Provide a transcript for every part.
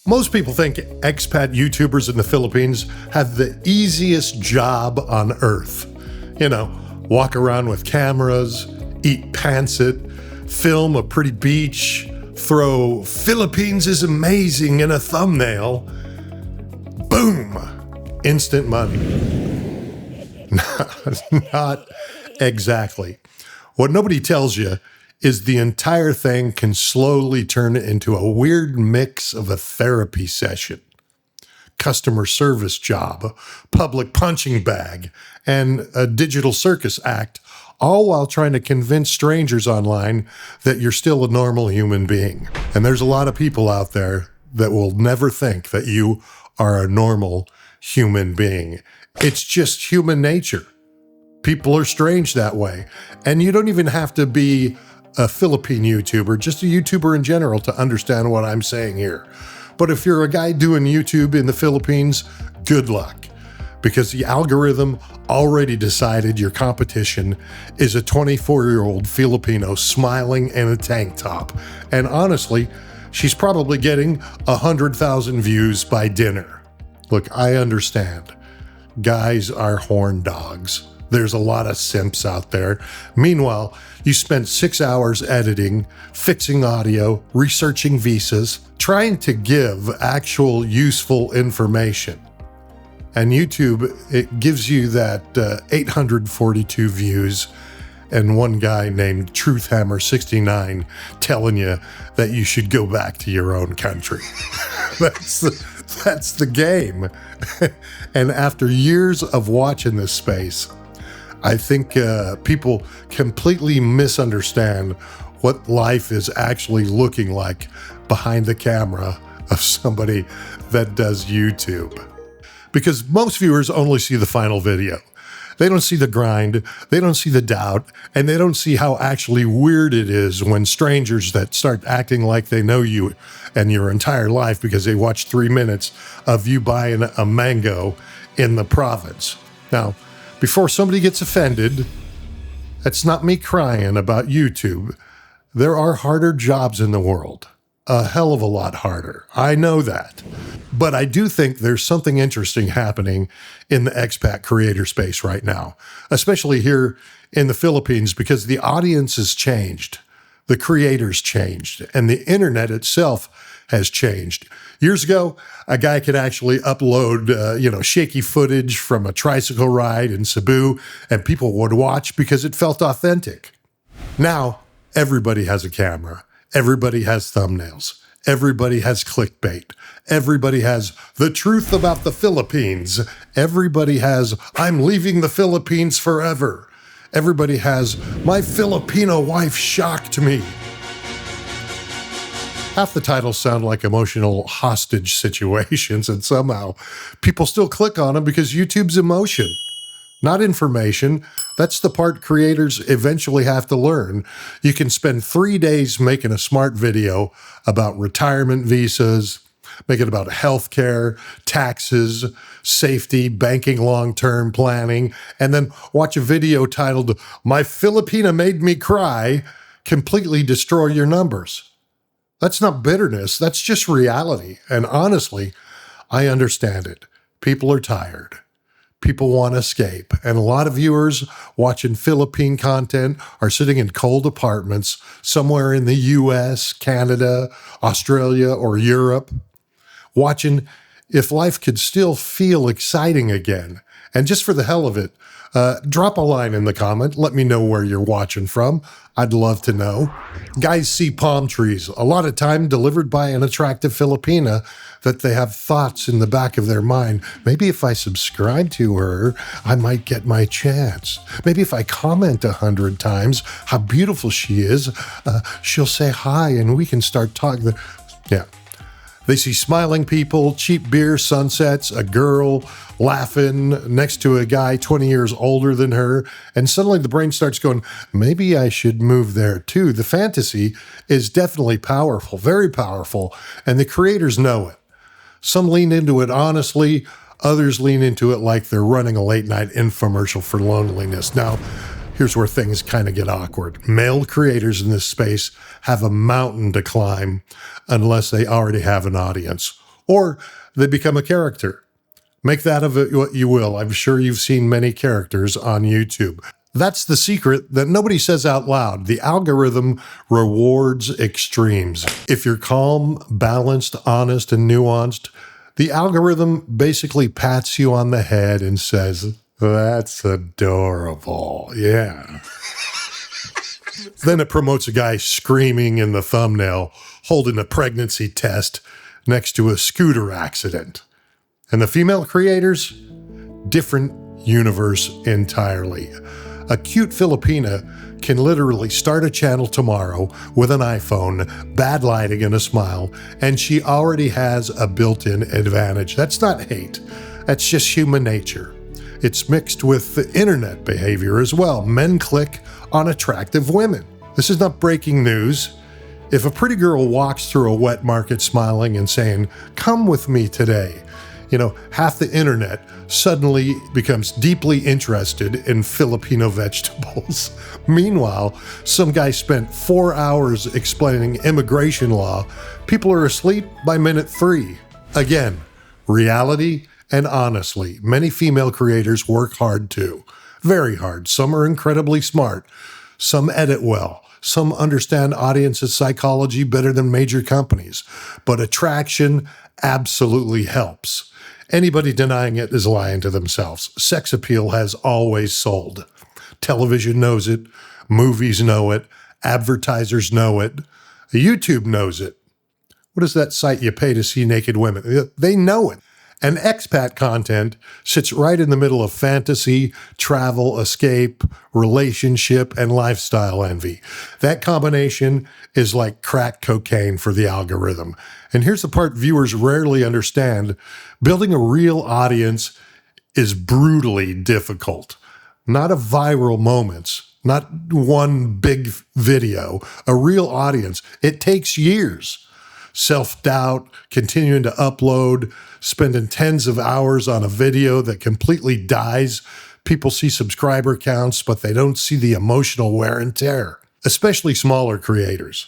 Most people think expat YouTubers in the Philippines have the easiest job on earth. You know, walk around with cameras, eat pancit, film a pretty beach, throw "Philippines is amazing" in a thumbnail. Boom! Instant money. Not exactly. What nobody tells you is the entire thing can slowly turn into a weird mix of a therapy session, customer service job, public punching bag, and a digital circus act, all while trying to convince strangers online that you're still a normal human being. And there's a lot of people out there that will never think that you are a normal human being. It's just human nature. People are strange that way. And you don't even have to be a Philippine YouTuber, just a YouTuber in general, to understand what I'm saying here. But if you're a guy doing YouTube in the Philippines, good luck, because the algorithm already decided your competition is a 24-year-old Filipino smiling in a tank top. And honestly, she's probably getting 100,000 views by dinner. Look, I understand. Guys are horn dogs. There's a lot of simps out there. Meanwhile, you spent 6 hours editing, fixing audio, researching visas, trying to give actual useful information. And YouTube, it gives you that 842 views and one guy named Truthhammer69 telling you that you should go back to your own country. That's the game. And after years of watching this space, I think people completely misunderstand what life is actually looking like behind the camera of somebody that does YouTube. Because most viewers only see the final video. They don't see the grind, they don't see the doubt, and they don't see how actually weird it is when strangers that start acting like they know you and your entire life because they watch 3 minutes of you buying a mango in the province. Now, before somebody gets offended, that's not me crying about YouTube. There are harder jobs in the world. A hell of a lot harder. I know that. But I do think there's something interesting happening in the expat creator space right now, especially here in the Philippines, because the audience has changed, the creators changed, and the internet itself has changed. Years ago, a guy could actually upload, shaky footage from a tricycle ride in Cebu, and people would watch because it felt authentic. Now, everybody has a camera. Everybody has thumbnails. Everybody has clickbait. Everybody has the truth about the Philippines. Everybody has, I'm leaving the Philippines forever. Everybody has, my Filipino wife shocked me. Half the titles sound like emotional hostage situations, and somehow people still click on them because YouTube's emotion, not information. That's the part creators eventually have to learn. You can spend 3 days making a smart video about retirement visas, make it about healthcare, taxes, safety, banking, long-term planning, and then watch a video titled, "My Filipina Made Me Cry," completely destroy your numbers. That's not bitterness, that's just reality. And honestly, I understand it. People are tired. People want to escape. And a lot of viewers watching Philippine content are sitting in cold apartments somewhere in the US, Canada, Australia, or Europe, watching if life could still feel exciting again. And just for the hell of it, drop a line in the comment. Let me know where you're watching from. I'd love to know. Guys see palm trees, a lot of time delivered by an attractive Filipina, that they have thoughts in the back of their mind. Maybe if I subscribe to her, I might get my chance. Maybe if I comment 100 times how beautiful she is, she'll say hi and we can start talking. Yeah. They see smiling people, cheap beer, sunsets, a girl laughing next to a guy 20 years older than her, and suddenly the brain starts going, maybe I should move there too. The fantasy is definitely powerful, very powerful, and the creators know it. Some lean into it honestly, others lean into it like they're running a late-night infomercial for loneliness. Now, here's where things kind of get awkward. Male creators in this space have a mountain to climb unless they already have an audience, Or they become a character. Make that of it what you will. I'm sure you've seen many characters on YouTube. That's the secret that nobody says out loud. The algorithm rewards extremes. If you're calm, balanced, honest, and nuanced, the algorithm basically pats you on the head and says, "That's adorable." Yeah. Then it promotes a guy screaming in the thumbnail, holding a pregnancy test next to a scooter accident. And the female creators? Different universe entirely. A cute Filipina can literally start a channel tomorrow with an iPhone, bad lighting, and a smile, and she already has a built-in advantage. That's not hate. That's just human nature. It's mixed with the internet behavior as well. Men click on attractive women. This is not breaking news. If a pretty girl walks through a wet market smiling and saying, "Come with me today," half the internet suddenly becomes deeply interested in Filipino vegetables. Meanwhile, some guy spent 4 hours explaining immigration law. People are asleep by minute 3. Again, reality and honestly, many female creators work hard too. Very hard. Some are incredibly smart. Some edit well. Some understand audiences' psychology better than major companies. But attraction absolutely helps. Anybody denying it is lying to themselves. Sex appeal has always sold. Television knows it. Movies know it. Advertisers know it. YouTube knows it. What is that site you pay to see naked women? They know it. And expat content sits right in the middle of fantasy, travel, escape, relationship, and lifestyle envy. That combination is like crack cocaine for the algorithm. And here's the part viewers rarely understand. Building a real audience is brutally difficult. Not a viral moments, not one big video, a real audience. It takes years. Self-doubt, continuing to upload, spending tens of hours on a video that completely dies. People see subscriber counts, but they don't see the emotional wear and tear, especially smaller creators.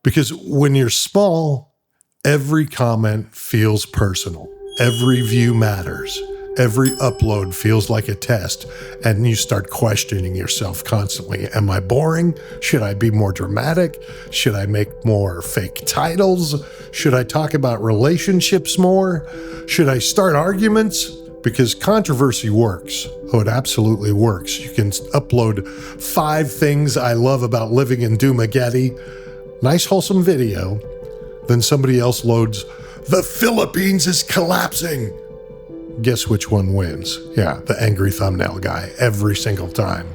Because when you're small, every comment feels personal. Every view matters. Every upload feels like a test, and you start questioning yourself constantly. Am I boring? Should I be more dramatic? Should I make more fake titles? Should I talk about relationships more? Should I start arguments? Because controversy works. Oh, it absolutely works. You can upload 5 things I love about living in Dumaguete. Nice, wholesome video. Then somebody else loads, "The Philippines is collapsing." Guess which one wins? Yeah, the angry thumbnail guy, every single time.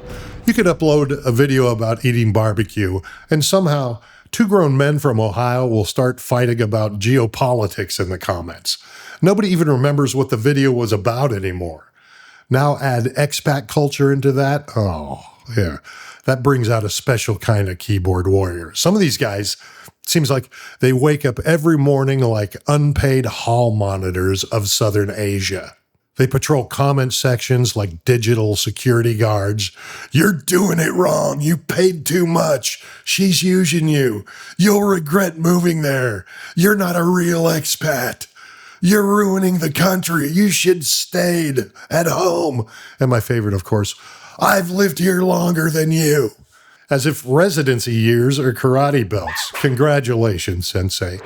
You could upload a video about eating barbecue, and somehow 2 grown men from Ohio will start fighting about geopolitics in the comments. Nobody even remembers what the video was about anymore. Now add expat culture into that. Oh, yeah. That brings out a special kind of keyboard warrior. Some of these guys, seems like they wake up every morning like unpaid hall monitors of Southern Asia. They patrol comment sections like digital security guards. "You're doing it wrong. You paid too much. She's using you. You'll regret moving there. You're not a real expat. You're ruining the country. You should stayed at home." And my favorite, of course, "I've lived here longer than you." As if residency years are karate belts. Congratulations, Sensei.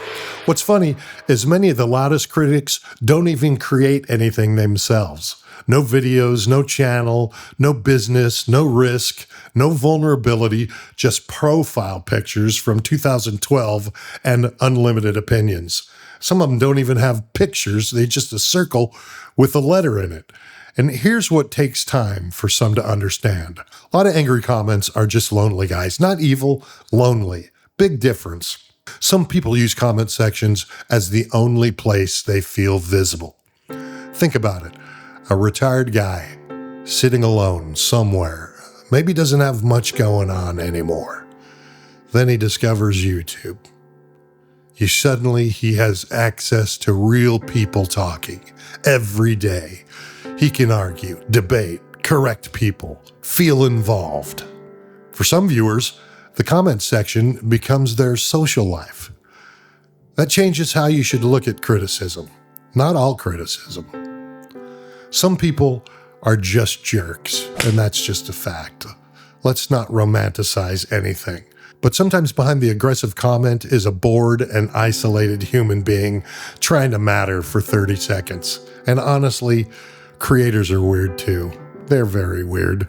What's funny is many of the loudest critics don't even create anything themselves. No videos, no channel, no business, no risk, no vulnerability, just profile pictures from 2012 and unlimited opinions. Some of them don't even have pictures, they just a circle with a letter in it. And here's what takes time for some to understand. A lot of angry comments are just lonely guys. Not evil, lonely. Big difference. Some people use comment sections as the only place they feel visible. Think about it. A retired guy sitting alone somewhere, maybe doesn't have much going on anymore. Then he discovers YouTube. Suddenly he has access to real people talking every day. He can argue, debate, correct people, feel involved. For some viewers, the comment section becomes their social life. That changes how you should look at criticism. Not all criticism. Some people are just jerks, and that's just a fact. Let's not romanticize anything. But sometimes behind the aggressive comment is a bored and isolated human being trying to matter for 30 seconds. And honestly, creators are weird too. They're very weird.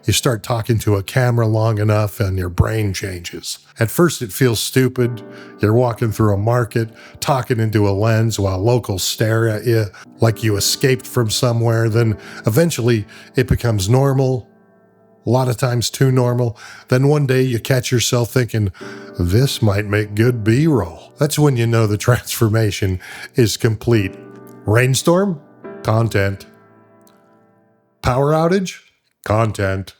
You start talking to a camera long enough and your brain changes. At first it feels stupid. You're walking through a market, talking into a lens while locals stare at you like you escaped from somewhere. Then eventually it becomes normal. A lot of times too normal. Then one day you catch yourself thinking, this might make good B-roll. That's when you know the transformation is complete. Rainstorm? Content. Power outage? Content.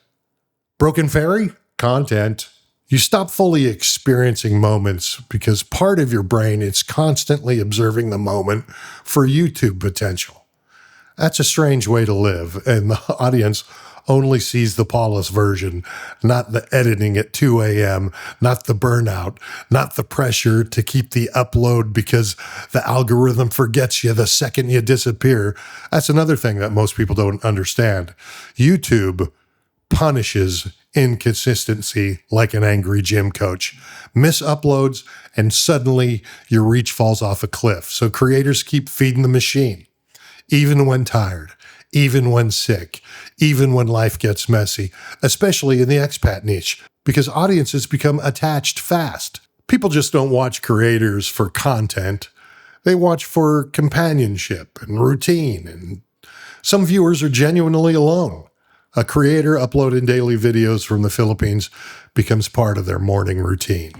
Broken ferry? Content. You stop fully experiencing moments because part of your brain is constantly observing the moment for YouTube potential. That's a strange way to live, and the audience only sees the polished version, not the editing at 2 a.m., not the burnout, not the pressure to keep the upload because the algorithm forgets you the second you disappear. That's another thing that most people don't understand. YouTube punishes inconsistency like an angry gym coach. Miss uploads, and suddenly your reach falls off a cliff. So creators keep feeding the machine, even when tired, even when sick, even when life gets messy, especially in the expat niche, because audiences become attached fast. People just don't watch creators for content. They watch for companionship and routine, and some viewers are genuinely alone. A creator uploading daily videos from the Philippines becomes part of their morning routine.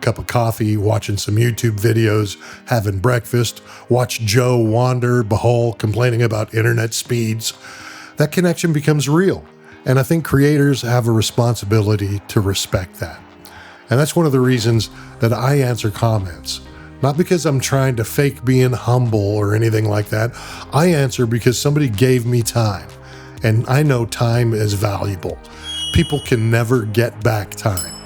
Cup of coffee, watching some YouTube videos, having breakfast, watch Joe wander Bohol complaining about internet speeds. That connection becomes real, and I think creators have a responsibility to respect that. And that's one of the reasons that I answer comments. Not because I'm trying to fake being humble or anything like that. I answer because somebody gave me time, and I know time is valuable. People can never get back time.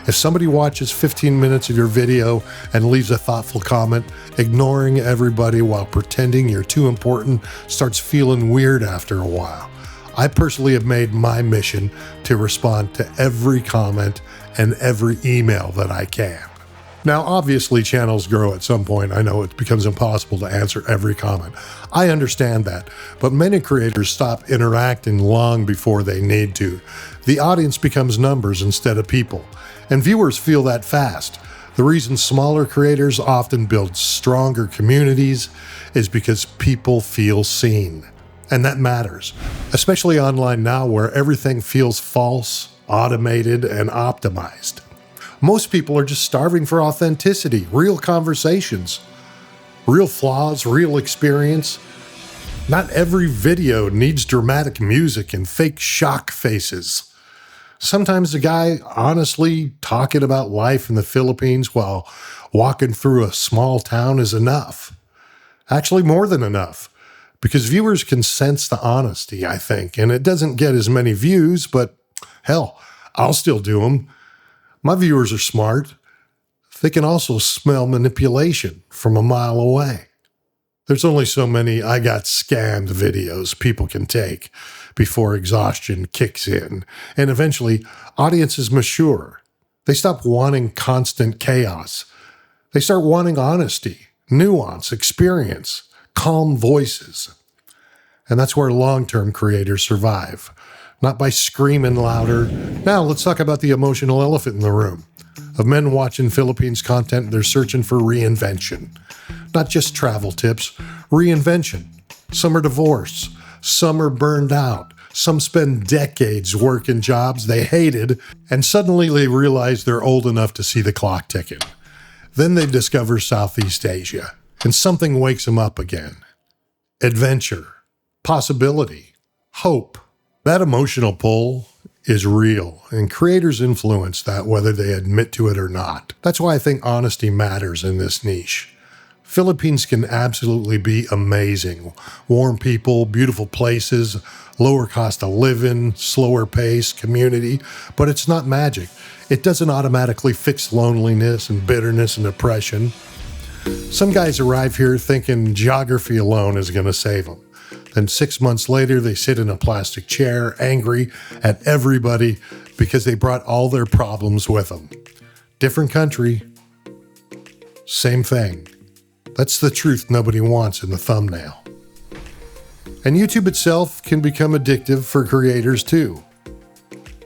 If somebody watches 15 minutes of your video and leaves a thoughtful comment, ignoring everybody while pretending you're too important starts feeling weird after a while. I personally have made my mission to respond to every comment and every email that I can. Now, obviously, channels grow at some point. I know it becomes impossible to answer every comment. I understand that, but many creators stop interacting long before they need to. The audience becomes numbers instead of people, and viewers feel that fast. The reason smaller creators often build stronger communities is because people feel seen, and that matters, especially online now where everything feels false, automated, and optimized. Most people are just starving for authenticity, real conversations, real flaws, real experience. Not every video needs dramatic music and fake shock faces. Sometimes a guy honestly talking about life in the Philippines while walking through a small town is enough. Actually, more than enough, because viewers can sense the honesty, I think, and it doesn't get as many views, but hell, I'll still do them. My viewers are smart. They can also smell manipulation from a mile away. There's only so many I got scammed videos people can take before exhaustion kicks in, and eventually audiences mature. They stop wanting constant chaos. They start wanting honesty, nuance, experience, calm voices. And that's where long-term creators survive. Not by screaming louder. Now let's talk about the emotional elephant in the room. Of men watching Philippines content, they're searching for reinvention. Not just travel tips, reinvention. Some are divorced. Some are burned out. Some spend decades working jobs they hated, and suddenly they realize they're old enough to see the clock ticking. Then they discover Southeast Asia, and something wakes them up again. Adventure, possibility, hope. That emotional pull is real, and creators influence that whether they admit to it or not. That's why I think honesty matters in this niche. Philippines can absolutely be amazing. Warm people, beautiful places, lower cost of living, slower pace, community, but it's not magic. It doesn't automatically fix loneliness and bitterness and depression. Some guys arrive here thinking geography alone is going to save them. Then 6 months later, they sit in a plastic chair, angry at everybody because they brought all their problems with them. Different country, same thing. That's the truth nobody wants in the thumbnail. And YouTube itself can become addictive for creators too.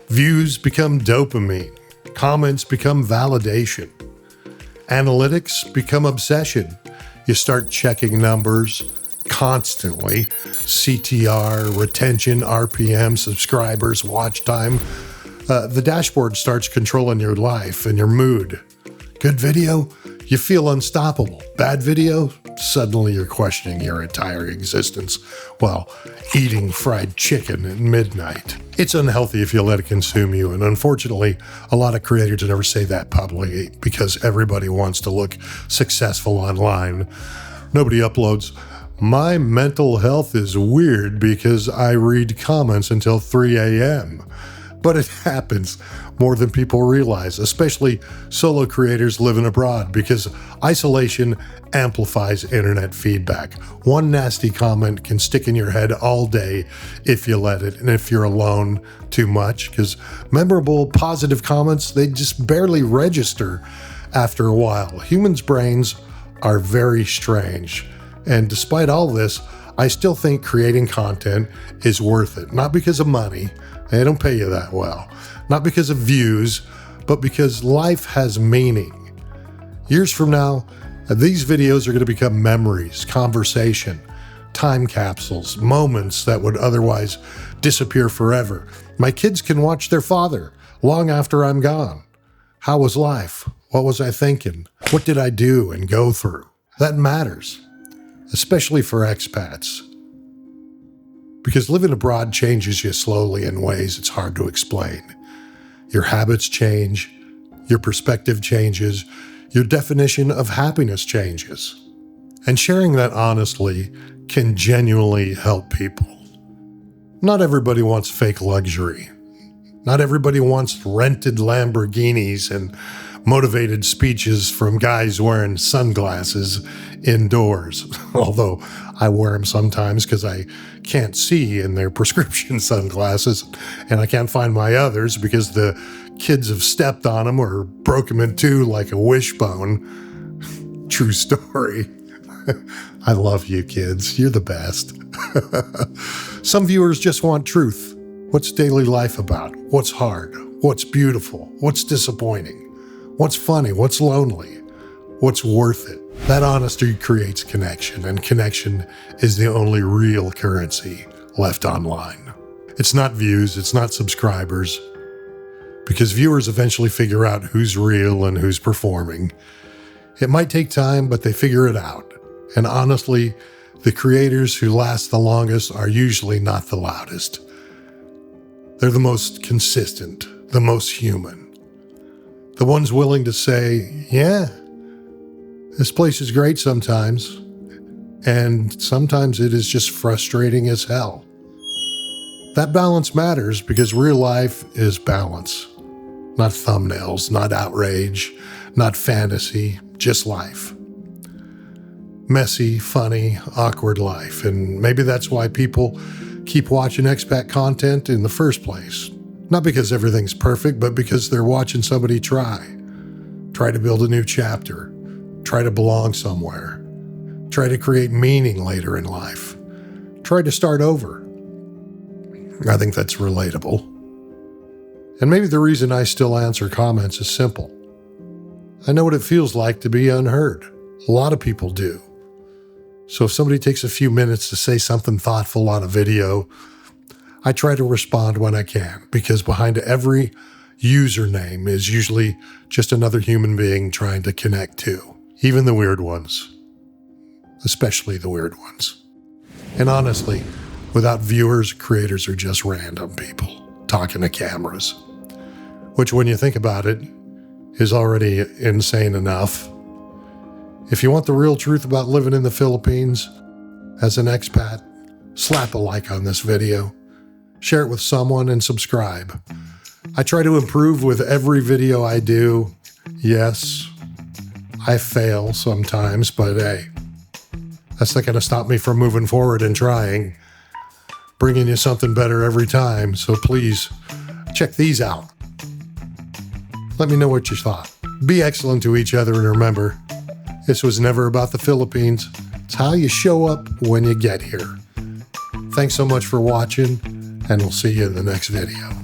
Views become dopamine. Comments become validation. Analytics become obsession. You start checking numbers constantly. CTR, retention, RPM, subscribers, watch time. The dashboard starts controlling your life and your mood. Good video? You feel unstoppable. Bad video? Suddenly you're questioning your entire existence while eating fried chicken at midnight. It's unhealthy if you let it consume you, and unfortunately, a lot of creators never say that publicly because everybody wants to look successful online. Nobody uploads, "My mental health is weird because I read comments until 3 a.m." But it happens more than people realize, especially solo creators living abroad, because isolation amplifies internet feedback. One nasty comment can stick in your head all day if you let it, and if you're alone too much, because memorable, positive comments, they just barely register after a while. Humans' brains are very strange, and despite all this, I still think creating content is worth it. Not because of money, they don't pay you that well. Not because of views, but because life has meaning. Years from now, these videos are going to become memories, conversation, time capsules, moments that would otherwise disappear forever. My kids can watch their father long after I'm gone. How was life? What was I thinking? What did I do and go through? That matters, especially for expats. Because living abroad changes you slowly in ways it's hard to explain. Your habits change, your perspective changes, your definition of happiness changes. And sharing that honestly can genuinely help people. Not everybody wants fake luxury. Not everybody wants rented Lamborghinis and motivated speeches from guys wearing sunglasses indoors. Although I wear them sometimes because I can't see in their prescription sunglasses, and I can't find my others because the kids have stepped on them or broke them in two like a wishbone. True story. I love you kids. You're the best. Some viewers just want truth. What's daily life about? What's hard? What's beautiful? What's disappointing? What's funny? What's lonely? What's worth it? That honesty creates connection, and connection is the only real currency left online. It's not views, it's not subscribers, because viewers eventually figure out who's real and who's performing. It might take time, but they figure it out. And honestly, the creators who last the longest are usually not the loudest. They're the most consistent, the most human. The ones willing to say, yeah, this place is great sometimes, and sometimes it is just frustrating as hell. That balance matters because real life is balance. Not thumbnails, not outrage, not fantasy, just life. Messy, funny, awkward life. And maybe that's why people keep watching expat content in the first place. Not because everything's perfect, but because they're watching somebody try to build a new chapter, try to belong somewhere, try to create meaning later in life, try to start over. I think that's relatable. And maybe the reason I still answer comments is simple. I know what it feels like to be unheard. A lot of people do. So if somebody takes a few minutes to say something thoughtful on a video, I try to respond when I can, because behind every username is usually just another human being trying to connect to, even the weird ones, especially the weird ones. And honestly, without viewers, creators are just random people talking to cameras, which when you think about it, is already insane enough. If you want the real truth about living in the Philippines as an expat, slap a like on this video, share it with someone, and subscribe. I try to improve with every video I do. Yes, I fail sometimes, but hey, that's not going to stop me from moving forward and trying, bringing you something better every time. So please check these out. Let me know what you thought. Be excellent to each other, and remember, this was never about the Philippines. It's how you show up when you get here. Thanks so much for watching, and we'll see you in the next video.